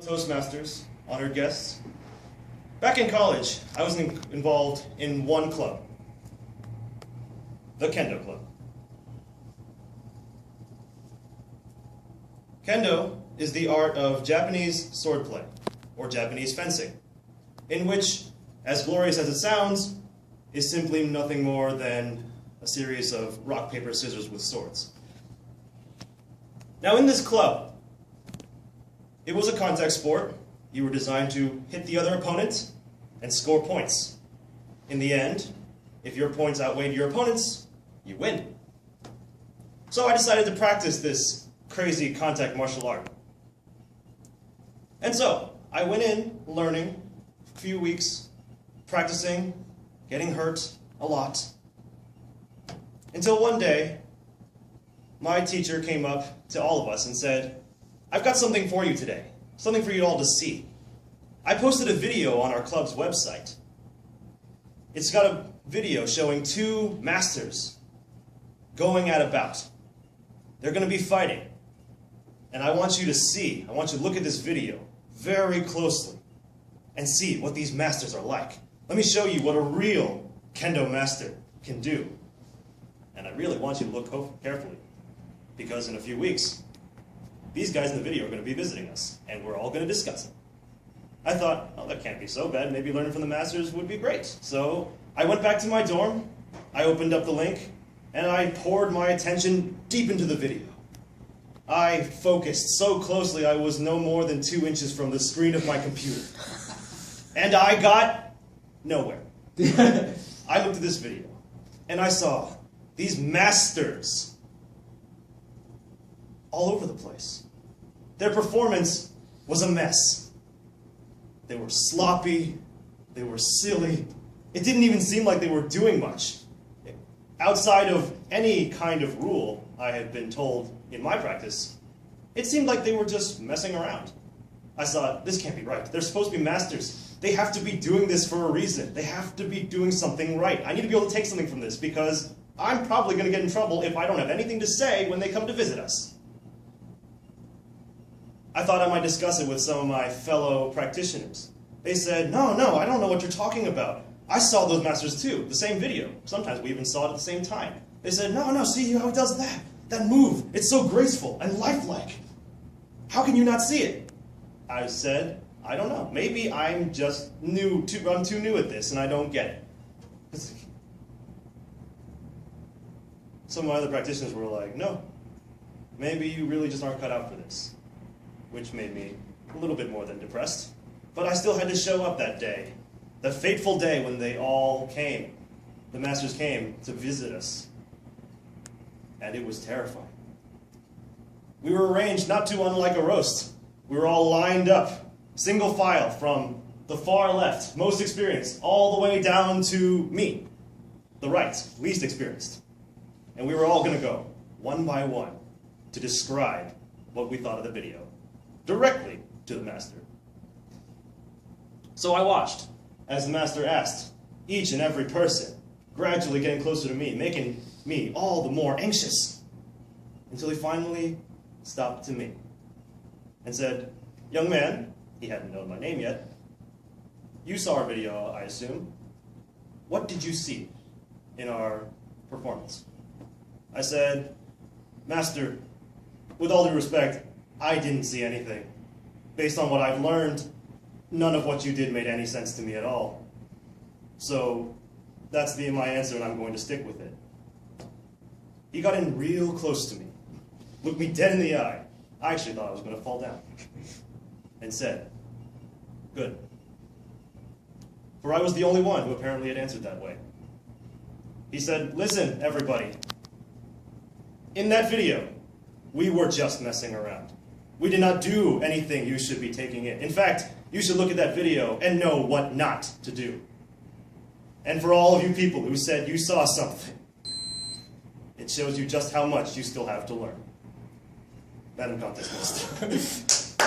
Toastmasters, honored guests. Back in college, I was involved in one club, the Kendo Club. Kendo is the art of Japanese swordplay, or Japanese fencing, in which, as glorious as it sounds, is simply nothing more than a series of rock, paper, scissors with swords. Now in this club, it was a contact sport. You were designed to hit the other opponent and score points. In the end, if your points outweighed your opponent's, you win. So I decided to practice this crazy contact martial art. And so, I went in learning a few weeks, practicing, getting hurt a lot, until one day, my teacher came up to all of us and said, "I've got something for you today, something for you all to see." I posted a video on our club's website. It's got a video showing two masters going at a bout. They're going to be fighting. And I want you to look at this video very closely and see what these masters are like. Let me show you what a real Kendo master can do. And I really want you to look carefully, because in a few weeks, these guys in the video are going to be visiting us, and we're all going to discuss it. I thought, oh, that can't be so bad. Maybe learning from the masters would be great. So I went back to my dorm, I opened up the link, and I poured my attention deep into the video. I focused so closely I was no more than 2 inches from the screen of my computer. And I got nowhere. I looked at this video, and I saw these masters all over the place. Their performance was a mess. They were sloppy, they were silly. It didn't even seem like they were doing much. Outside of any kind of rule I had been told in my practice, it seemed like they were just messing around. I thought, this can't be right. They're supposed to be masters. They have to be doing this for a reason. They have to be doing something right. I need to be able to take something from this, because I'm probably going to get in trouble if I don't have anything to say when they come to visit us. I thought I might discuss it with some of my fellow practitioners. They said, no, I don't know what you're talking about. I saw those masters too, the same video. Sometimes we even saw it at the same time. They said, no, see how he does that? That move, it's so graceful and lifelike. How can you not see it? I said, I don't know. Maybe I'm just I'm too new at this and I don't get it. Some of my other practitioners were like, no, maybe you really just aren't cut out for this. Which made me a little bit more than depressed. But I still had to show up that day. The fateful day when they all came. The masters came to visit us. And it was terrifying. We were arranged not too unlike a roast. We were all lined up, single file from the far left, most experienced, all the way down to me, the right, least experienced. And we were all going to go, one by one, to describe what we thought of the video, directly to the master. So I watched as the master asked each and every person, gradually getting closer to me, making me all the more anxious, until he finally stopped to me and said, "Young man," he hadn't known my name yet, "you saw our video, I assume. What did you see in our performance?" I said, "Master, with all due respect, I didn't see anything. Based on what I've learned, none of what you did made any sense to me at all. So that's my answer, and I'm going to stick with it." He got in real close to me, looked me dead in the eye. I actually thought I was going to fall down, and said, "Good." For I was the only one who apparently had answered that way. He said, "Listen, everybody. In that video, we were just messing around. We did not do anything you should be taking in. In fact, you should look at that video and know what not to do. And for all of you people who said you saw something, it shows you just how much you still have to learn." Madam Contest List.